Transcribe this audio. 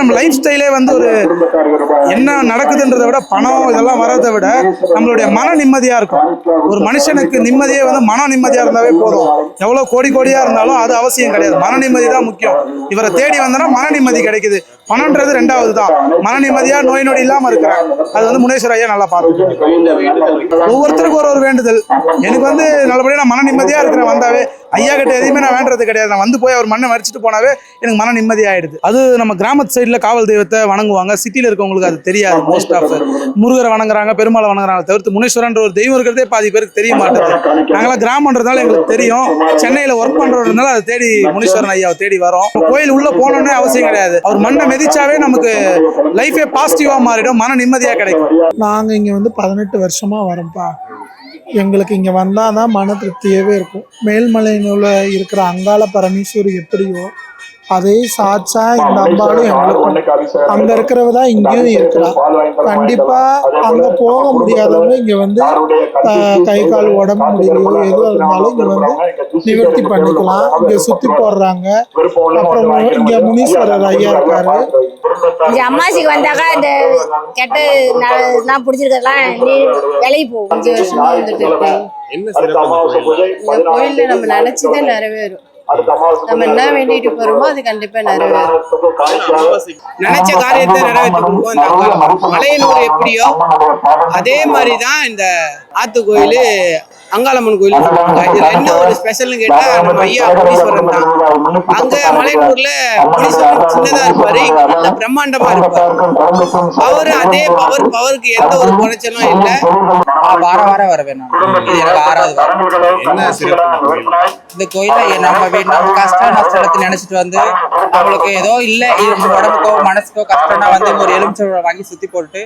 நம்ம லைஃப் ஸ்டைலே வந்து ஒரு என்ன நடக்குதுன்றதை விட பணம் இதெல்லாம் வர்றதை விட நம்மளுடைய மன நிம்மதியாக இருக்கும். ஒரு மனுஷனுக்கு நிம்மதியே வந்து மன நிம்மதியாக இருந்தாவே போதும். எவ்வளோ கோடி கோடியாக இருந்தாலும் அது அவசியம் கிடையாது. மன நிம்மதி தான் முக்கியம். இவரை தேடி வந்தோன்னா மன நிம்மதி கிடைக்குது. பணம்ன்றது ரெண்டாவது தான். மன நிம்மதியாக நோய் நொடி இல்லாமல் இருக்கிறேன். அது வந்து முனேஸ்வர் ஐயா நல்லா பார்த்து. ஒவ்வொருத்தருக்கும் ஒரு வேண்டுதல். எனக்கு வந்து நல்லபடியாக நான் மன நிம்மதியாக இருக்கிறேன். வந்தாவே ஐயா கிட்ட எதையுமே நான் வேண்டது கிடையாது. நான் வந்து போய் அவர் மண்ணை மறிச்சிட்டு போனாவே எனக்கு மன நிம்மதி ஆயிடுது. அது நம்ம கிராமத்து சைடில் காவல் தெய்வத்தை வணங்குவாங்க. சிட்டியில் இருக்கவங்களுக்கு அது தெரியாது. மோஸ்ட் ஆஃப் முருகரை வணங்குறாங்க, பெருமாளை வணங்குறாங்க. தவிர்த்து முனேஸ்வரன்ற ஒரு தெய்வம் இருக்கிறதே பாதி பேருக்கு தெரிய மாட்டேது. நாங்களாம் கிராமன்றதால எங்களுக்கு தெரியும். சென்னையில் ஒர்க் பண்றதுனால அதை தேடி முனீஸ்வரன் ஐயாவை தேடி வரோம். கோயில் உள்ள போனோன்னே அவசியம் கிடையாது. அவர் மண்ணை மிதிச்சாவே நமக்கு லைஃபே பாசிட்டிவா மாறிடும். மன நிம்மதியா கிடைக்கும். நாங்க இங்க வந்து 18 வருஷமா வரோம்ப்பா. எங்களுக்கு இங்கே வந்தால் தான் மன திருப்தியாகவே இருக்கும். மேல்மலையினுள்ள இருக்கிற அங்காள பரமேஸ்வரி எப்படியோ அதே சாட்சா இந்த அம்பாலும் எங்களுக்கும் அங்கே இருக்கிறவ தான் இங்கேயும் இருக்கிறா. கண்டிப்பாக அங்கே போக முடியாதவங்க இங்கே வந்து கை கால் உடம்பு முடியலையோ எதுவும் இருந்தாலும் இங்கே வந்து நிவர்த்தி பண்ணிக்கலாம். இங்கே சுற்றி போடுறாங்க. அப்புறம் இங்கே முனீஸ்வரர் ஐயா இருக்காரு. இந்த அம்மாசிக்கு வந்தாக்கா இந்த கெட்ட நான் பிடிச்சிருக்கலாம் நீ விலகி போகும். 5 வருஷமா வந்துட்டு இருக்கு. இந்த கோயில்ல நம்ம நினைச்சதே நிறைவேறும். நம்ம என்ன வேண்டிட்டு போறோமோ அது கண்டிப்பா நிறைவேறும். நினைச்ச காரியத்தை நிறைவேற்றி கொடுக்கும். மலையனூர் எப்படியோ அதே மாதிரிதான் இந்த ஆத்து கோயில், அங்காளம்மன் கோயில் சொல்லுவாங்க. இதுல என்ன ஒரு ஸ்பெஷல்னு கேட்டா நம்ம ஐயா முனீஸ்வரன் தான். அங்க மலையனூர்ல முனீஸ்வரன் சின்னதா இருப்பாரு, நல்ல பிரம்மாண்டமா இருப்பாரு. அவரு அதே பவருக்கு எந்த ஒரு குறைச்சலும் இல்லை. வாரம் வாரம் வர வேணும். இது எனக்கு 6வது வாரம். இந்த கோயில நம்ம கஷ்ட நஷ்டத்தை நினைச்சிட்டு வந்து அவங்களுக்கு ஏதோ இல்லை உடம்புக்கோ மனசுக்கோ கஷ்டம்னா வந்து ஒரு எலுமிச்சை வாங்கி சுத்தி போட்டு